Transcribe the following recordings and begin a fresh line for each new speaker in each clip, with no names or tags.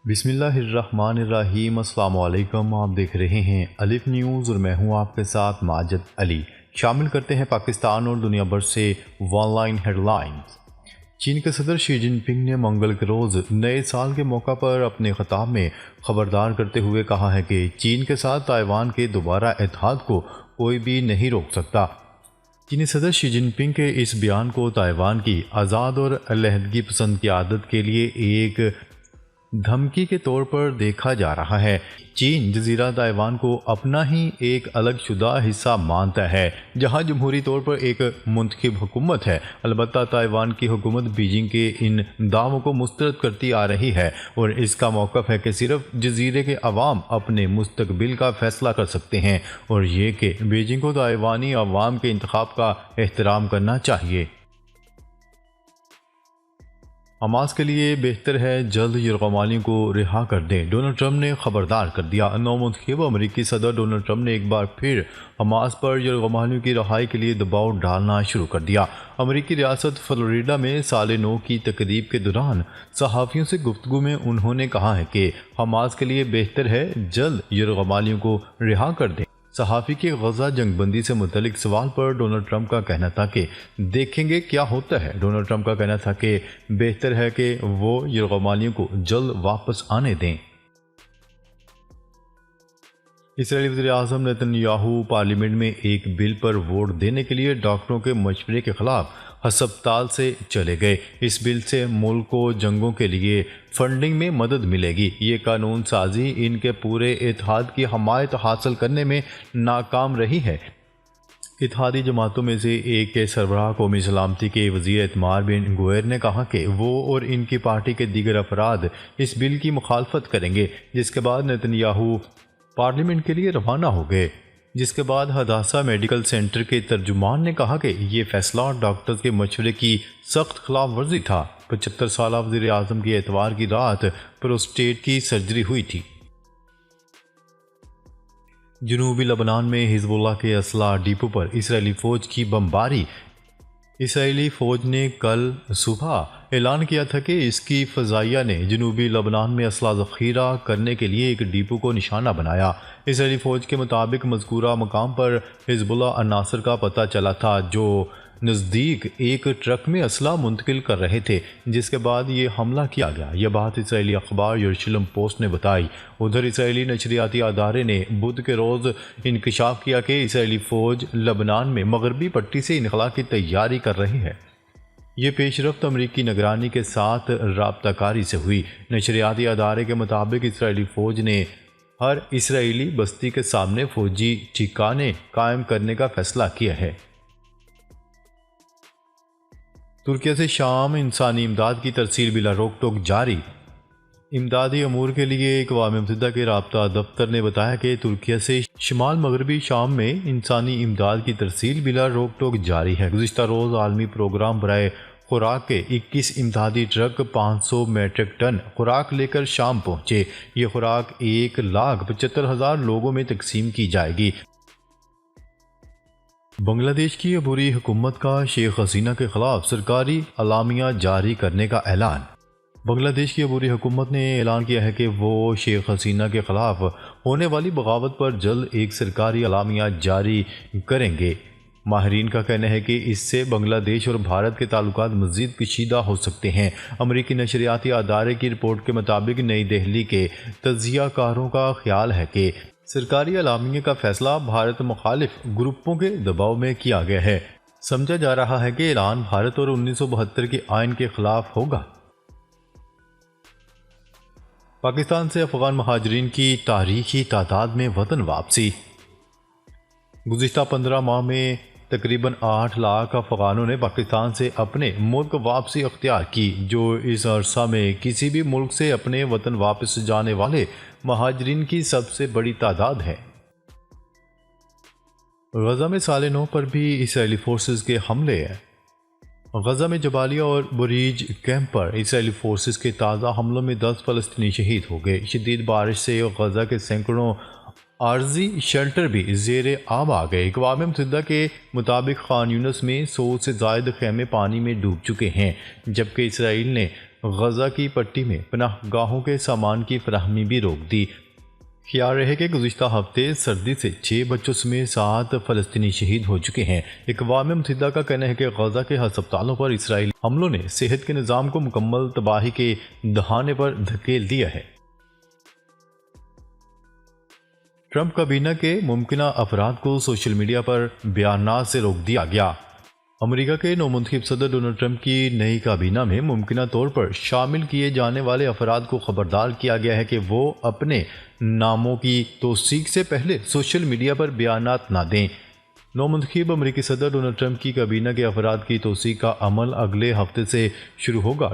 بسم اللہ الرحمن الرحیم۔ السلام علیکم، آپ دیکھ رہے ہیں الف نیوز اور میں ہوں آپ کے ساتھ ماجد علی۔ شامل کرتے ہیں پاکستان اور دنیا بھر سے ون لائن ہیڈ لائنز۔ چین کے صدر شی جن پنگ نے منگل کے روز نئے سال کے موقع پر اپنے خطاب میں خبردار کرتے ہوئے کہا ہے کہ چین کے ساتھ تائیوان کے دوبارہ اتحاد کو کوئی بھی نہیں روک سکتا۔ چینی صدر شی جن پنگ کے اس بیان کو تائیوان کی آزاد اور علیحدگی پسند قیادت کے لیے ایک دھمکی کے طور پر دیکھا جا رہا ہے۔ چین جزیرہ تائیوان کو اپنا ہی ایک الگ شدہ حصہ مانتا ہے جہاں جمہوری طور پر ایک منتخب حکومت ہے۔ البتہ تائیوان کی حکومت بیجنگ کے ان دعووں کو مسترد کرتی آ رہی ہے اور اس کا موقف ہے کہ صرف جزیرے کے عوام اپنے مستقبل کا فیصلہ کر سکتے ہیں اور یہ کہ بیجنگ کو تائیوانی عوام کے انتخاب کا احترام کرنا چاہیے۔ حماس کے لیے بہتر ہے جلد یرغمالیوں کو رہا کر دیں، ڈونلڈ ٹرمپ نے خبردار کر دیا۔ نومنتخب امریکی صدر ڈونلڈ ٹرمپ نے ایک بار پھر حماس پر یرغمالیوں کی رہائی کے لیے دباؤ ڈالنا شروع کر دیا۔ امریکی ریاست فلوریڈا میں سال نو کی تقریب کے دوران صحافیوں سے گفتگو میں انہوں نے کہا ہے کہ حماس کے لیے بہتر ہے جلد یرغمالیوں کو رہا کر دیں۔ صحافی کے غزہ جنگ بندی سے متعلق سوال پر ڈونلڈ ٹرمپ کا کہنا تھا کہ دیکھیں گے کیا ہوتا ہے۔ ڈونلڈ ٹرمپ کا کہنا تھا کہ بہتر ہے کہ وہ یرغمالیوں کو جلد واپس آنے دیں۔ اسرائیلی وزیر اعظم نیتن یاہو پارلیمنٹ میں ایک بل پر ووٹ دینے کے لیے ڈاکٹروں کے مشورے کے خلاف ہسپتال سے چلے گئے۔ اس بل سے ملک کو جنگوں کے لیے فنڈنگ میں مدد ملے گی۔ یہ قانون سازی ان کے پورے اتحاد کی حمایت حاصل کرنے میں ناکام رہی ہے۔ اتحادی جماعتوں میں سے ایک کے سربراہ قومی سلامتی کے وزیر اعتماد بن گوئر نے کہا کہ وہ اور ان کی پارٹی کے دیگر افراد اس بل کی مخالفت کریں گے، جس کے بعد نیتن یاہو پارلیمنٹ کے لیے روانہ ہو گئے۔ جس کے بعد ہداسا میڈیکل سینٹر کے ترجمان نے کہا کہ یہ فیصلہ ڈاکٹرز کے مشورے کی سخت خلاف ورزی تھا۔ 75 سالہ وزیر اعظم کی اتوار کی رات پروسٹیٹ کی سرجری ہوئی تھی۔ جنوبی لبنان میں حزب اللہ کے اسلحہ ڈپو پر اسرائیلی فوج کی بمباری۔ اسرائیلی فوج نے کل صبح اعلان کیا تھا کہ اس کی فضائیہ نے جنوبی لبنان میں اسلحہ ذخیرہ کرنے کے لیے ایک ڈپو کو نشانہ بنایا۔ اسرائیلی فوج کے مطابق مذکورہ مقام پر حزب اللہ عناصر کا پتہ چلا تھا جو نزدیک ایک ٹرک میں اسلحہ منتقل کر رہے تھے، جس کے بعد یہ حملہ کیا گیا۔ یہ بات اسرائیلی اخبار یروشلم پوسٹ نے بتائی۔ ادھر اسرائیلی نشریاتی ادارے نے بدھ کے روز انکشاف کیا کہ اسرائیلی فوج لبنان میں مغربی پٹی سے انخلاء کی تیاری کر رہی ہے۔ یہ پیش رفت امریکی نگرانی کے ساتھ رابطہ کاری سے ہوئی۔ نشریاتی ادارے کے مطابق اسرائیلی فوج نے ہر اسرائیلی بستی کے سامنے فوجی ٹھکانے قائم کرنے کا فیصلہ کیا ہے۔ ترکیہ سے شام انسانی امداد کی ترسیل بلا روک ٹوک جاری۔ امدادی امور کے لیے اقوام متحدہ کے رابطہ دفتر نے بتایا کہ ترکیہ سے شمال مغربی شام میں انسانی امداد کی ترسیل بلا روک ٹوک جاری ہے۔ گزشتہ روز عالمی پروگرام برائے خوراک کے 21 امدادی ٹرک 500 میٹرک ٹن خوراک لے کر شام پہنچے۔ یہ خوراک 1,75,000 لوگوں میں تقسیم کی جائے گی۔ بنگلہ دیش کی عبوری حکومت کا شیخ حسینہ کے خلاف سرکاری اعلامیہ جاری کرنے کا اعلان۔ بنگلہ دیش کی عبوری حکومت نے اعلان کیا ہے کہ وہ شیخ حسینہ کے خلاف ہونے والی بغاوت پر جلد ایک سرکاری اعلامیہ جاری کریں گے۔ ماہرین کا کہنا ہے کہ اس سے بنگلہ دیش اور بھارت کے تعلقات مزید کشیدہ ہو سکتے ہیں۔ امریکی نشریاتی ادارے کی رپورٹ کے مطابق نئی دہلی کے تجزیہ کاروں کا خیال ہے کہ سرکاری اعلامیے کا فیصلہ بھارت مخالف گروپوں کے دباؤ میں کیا گیا ہے۔ سمجھا جا رہا ہے کہ اعلان بھارت اور 1972 کے آئین کے خلاف ہوگا۔ پاکستان سے افغان مہاجرین کی تاریخی تعداد میں وطن واپسی۔ گزشتہ 15 ماہ میں تقریباً 8 لاکھ افغانوں نے پاکستان سے اپنے ملک واپسی اختیار کی، جو اس عرصہ میں کسی بھی ملک سے اپنے وطن واپس جانے والے مہاجرین کی سب سے بڑی تعداد ہے۔ غزہ میں سال نو پر بھی اسرائیلی فورسز کے حملے ہیں۔ غزہ میں جبالیہ اور بریج کیمپ پر اسرائیلی فورسز کے تازہ حملوں میں 10 فلسطینی شہید ہو گئے۔ شدید بارش سے غزہ کے سینکڑوں عارضی شیلٹر بھی زیر آب آ گئے۔ اقوام متحدہ کے مطابق خان یونس میں 100 سے زائد خیمے پانی میں ڈوب چکے ہیں، جبکہ اسرائیل نے غزہ کی پٹی میں پناہ گاہوں کے سامان کی فراہمی بھی روک دی۔ خیال رہے کہ گزشتہ ہفتے سردی سے 6 بچوں سمیت 7 فلسطینی شہید ہو چکے ہیں۔ اقوام متحدہ کا کہنا ہے کہ غزہ کے ہسپتالوں پر اسرائیلی حملوں نے صحت کے نظام کو مکمل تباہی کے دہانے پر دھکیل دیا ہے۔ ٹرمپ کابینہ کے ممکنہ افراد کو سوشل میڈیا پر بیانات سے روک دیا گیا۔ امریکہ کے نومنتخب صدر ڈونلڈ ٹرمپ کی نئی کابینہ میں ممکنہ طور پر شامل کیے جانے والے افراد کو خبردار کیا گیا ہے کہ وہ اپنے ناموں کی توثیق سے پہلے سوشل میڈیا پر بیانات نہ دیں۔ نومنتخب امریکی صدر ڈونلڈ ٹرمپ کی کابینہ کے افراد کی توثیق کا عمل اگلے ہفتے سے شروع ہوگا۔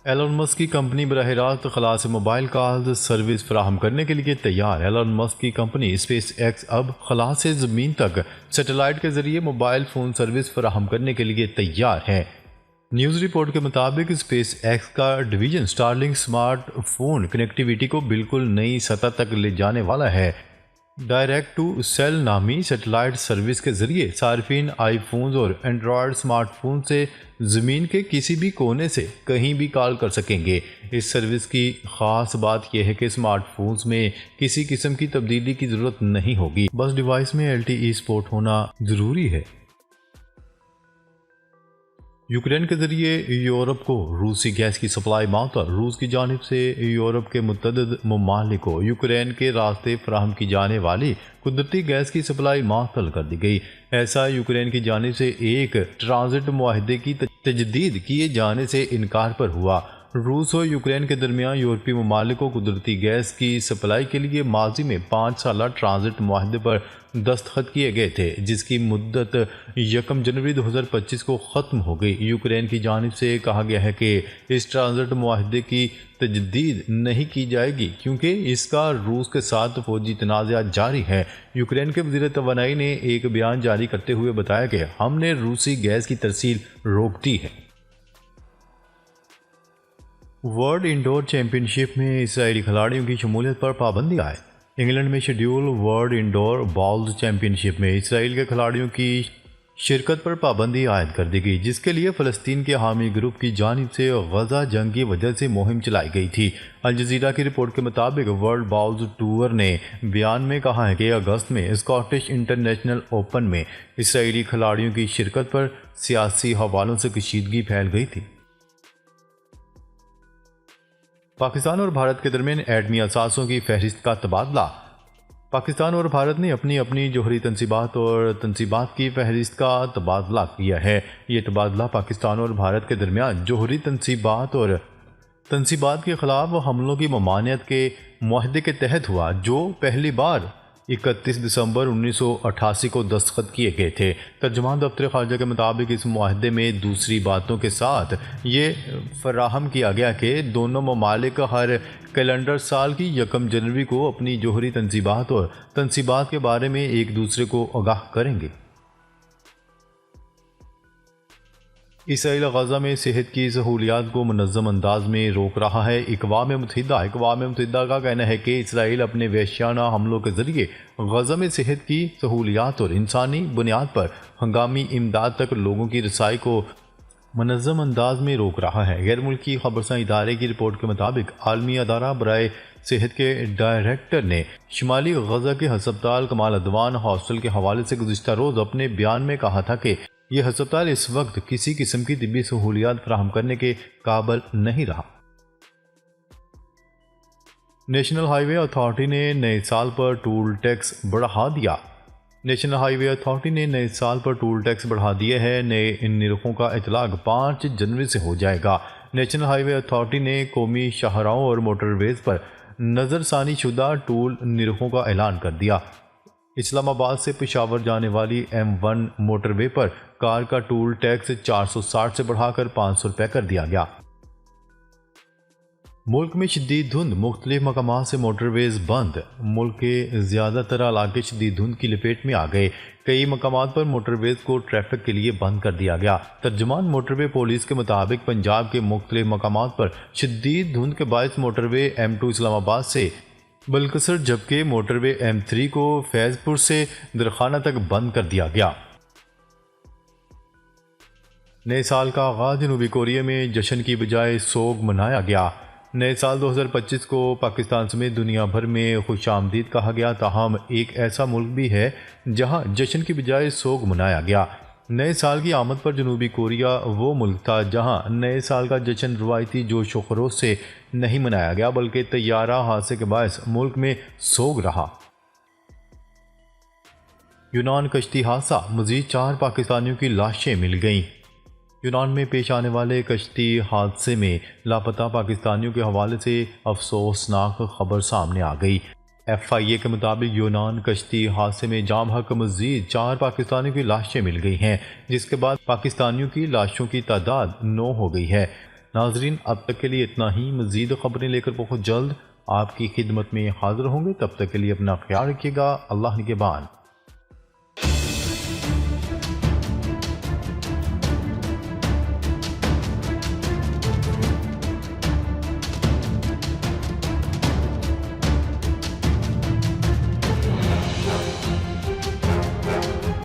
ایلن مسک کی کمپنی براہ راست خلا سے موبائل کالز سروس فراہم کرنے کے لیے تیار۔ ایلن مسک کی کمپنی اسپیس ایکس اب خلا سے زمین تک سیٹلائٹ کے ذریعے موبائل فون سروس فراہم کرنے کے لیے تیار ہے۔ نیوز رپورٹ کے مطابق اسپیس ایکس کا ڈویژن سٹارلنک سمارٹ فون کنیکٹیویٹی کو بالکل نئی سطح تک لے جانے والا ہے۔ ڈائریکٹ ٹو سیل نامی سیٹلائٹ سروس کے ذریعے صارفین آئی فونز اور اینڈرائیڈ سمارٹ فون سے زمین کے کسی بھی کونے سے کہیں بھی کال کر سکیں گے۔ اس سروس کی خاص بات یہ ہے کہ سمارٹ فونز میں کسی قسم کی تبدیلی کی ضرورت نہیں ہوگی، بس ڈیوائس میں LTE سپورٹ ہونا ضروری ہے۔ یوکرین کے ذریعے یورپ کو روسی گیس کی سپلائی معطل۔ روس کی جانب سے یورپ کے متعدد ممالک کو یوکرین کے راستے فراہم کی جانے والی قدرتی گیس کی سپلائی معطل کر دی گئی۔ ایسا یوکرین کی جانب سے ایک ٹرانزٹ معاہدے کی تجدید کیے جانے سے انکار پر ہوا۔ روس اور یوکرین کے درمیان یورپی ممالک کو قدرتی گیس کی سپلائی کے لیے ماضی میں 5 سالہ ٹرانزٹ معاہدے پر دستخط کیے گئے تھے، جس کی مدت 1 جنوری 2025 کو ختم ہو گئی۔ یوکرین کی جانب سے کہا گیا ہے کہ اس ٹرانزٹ معاہدے کی تجدید نہیں کی جائے گی کیونکہ اس کا روس کے ساتھ فوجی تنازعات جاری ہے۔ یوکرین کے وزیر توانائی نے ایک بیان جاری کرتے ہوئے بتایا کہ ہم نے روسی گیس کی ترسیل روک دی ہے۔ ورلڈ انڈور چیمپئن شپ میں اسرائیلی کھلاڑیوں کی شمولیت پر پابندی عائد۔ انگلینڈ میں schedule world indoor bowls championship میں اسرائیل کے کھلاڑیوں کی شرکت پر پابندی عائد کر دی گئی، جس کے لیے فلسطین کے حامی گروپ کی جانب سے غزہ جنگ کی وجہ سے مہم چلائی گئی تھی۔ الجزیرہ کی رپورٹ کے مطابق ورلڈ بالز ٹور نے بیان میں کہا ہے کہ اگست میں اسکاٹش انٹرنیشنل اوپن میں اسرائیلی کھلاڑیوں کی شرکت پر سیاسی حوالوں سے کشیدگی پھیل گئی تھی۔ پاکستان اور بھارت کے درمیان ایٹمی اثاثوں کی فہرست کا تبادلہ۔ پاکستان اور بھارت نے اپنی جوہری تنصیبات کی فہرست کا تبادلہ کیا ہے۔ یہ تبادلہ پاکستان اور بھارت کے درمیان جوہری تنصیبات کے خلاف حملوں کی ممانعت کے معاہدے کے تحت ہوا، جو پہلی بار 31 دسمبر 1988 کو دستخط کیے گئے تھے۔ ترجمان دفتر خارجہ کے مطابق اس معاہدے میں دوسری باتوں کے ساتھ یہ فراہم کیا گیا کہ دونوں ممالک ہر کیلنڈر سال کی 1 جنوری کو اپنی جوہری تنصیبات کے بارے میں ایک دوسرے کو آگاہ کریں گے۔ اسرائیل غزہ میں صحت کی سہولیات کو منظم انداز میں روک رہا ہے۔ اقوام متحدہ کا کہنا ہے کہ اسرائیل اپنے وحشیانہ حملوں کے ذریعے غزہ میں صحت کی سہولیات اور انسانی بنیاد پر ہنگامی امداد تک لوگوں کی رسائی کو منظم انداز میں روک رہا ہے۔ غیر ملکی خبرساں ادارے کی رپورٹ کے مطابق عالمی ادارہ برائے صحت کے ڈائریکٹر نے شمالی غزہ کے ہسپتال کمال عدوان ہاسپٹل کے حوالے سے گزشتہ روز اپنے بیان میں کہا تھا کہ یہ ہسپتال اس وقت کسی قسم کی طبی سہولیات فراہم کرنے کے قابل نہیں رہا۔ نیشنل ہائی وے اتھارٹی نے نئے سال پر ٹول ٹیکس بڑھا دیا۔ نیشنل ہائی وے اتھارٹی نے نئے سال پر ٹول ٹیکس بڑھا دیے ہیں۔ نئے نرخوں کا اطلاق 5 جنوری سے ہو جائے گا۔ نیشنل ہائی وے اتھارٹی نے قومی شاہراہوں اور موٹر ویز پر نظر ثانی شدہ ٹول نرخوں کا اعلان کر دیا۔ اسلام آباد سے پشاور جانے والی M1 موٹر وے پر کار کا ٹول ٹیکس 460 سے بڑھا کر 500 روپے کر دیا گیا۔ ملک میں شدید دھند، مختلف مقامات سے موٹر ویز بند۔ ملک کے زیادہ تر علاقے شدید دھند کی لپیٹ میں آ گئے۔ کئی مقامات پر موٹر ویز کو ٹریفک کے لیے بند کر دیا گیا۔ ترجمان موٹر وے پولیس کے مطابق پنجاب کے مختلف مقامات پر شدید دھند کے باعث موٹر وے M2 اسلام آباد سے بلکسر، جبکہ موٹر وے M3 کو فیض پور سے درخانہ تک بند کر دیا گیا۔ نئے سال کا آغاز جنوبی کوریا میں جشن کی بجائے سوگ منایا گیا۔ نئے سال 2025 کو پاکستان سمیت دنیا بھر میں خوش آمدید کہا گیا، تاہم ایک ایسا ملک بھی ہے جہاں جشن کی بجائے سوگ منایا گیا۔ نئے سال کی آمد پر جنوبی کوریا وہ ملک تھا جہاں نئے سال کا جشن روایتی جوش و خروش سے نہیں منایا گیا، بلکہ طیارہ حادثے کے باعث ملک میں سوگ رہا۔ یونان کشتی حادثہ، مزید 4 پاکستانیوں کی لاشیں مل گئیں۔ یونان میں پیش آنے والے کشتی حادثے میں لاپتہ پاکستانیوں کے حوالے سے افسوسناک خبر سامنے آ گئی۔ FIA کے مطابق یونان کشتی حادثے میں جام حق مزید 4 پاکستانیوں کی لاشیں مل گئی ہیں، جس کے بعد پاکستانیوں کی لاشوں کی تعداد 9 ہو گئی ہے۔ ناظرین، اب تک کے لیے اتنا ہی۔ مزید خبریں لے کر بہت جلد آپ کی خدمت میں حاضر ہوں گے، تب تک کے لیے اپنا خیال رکھیے گا۔ اللہ نگہبان۔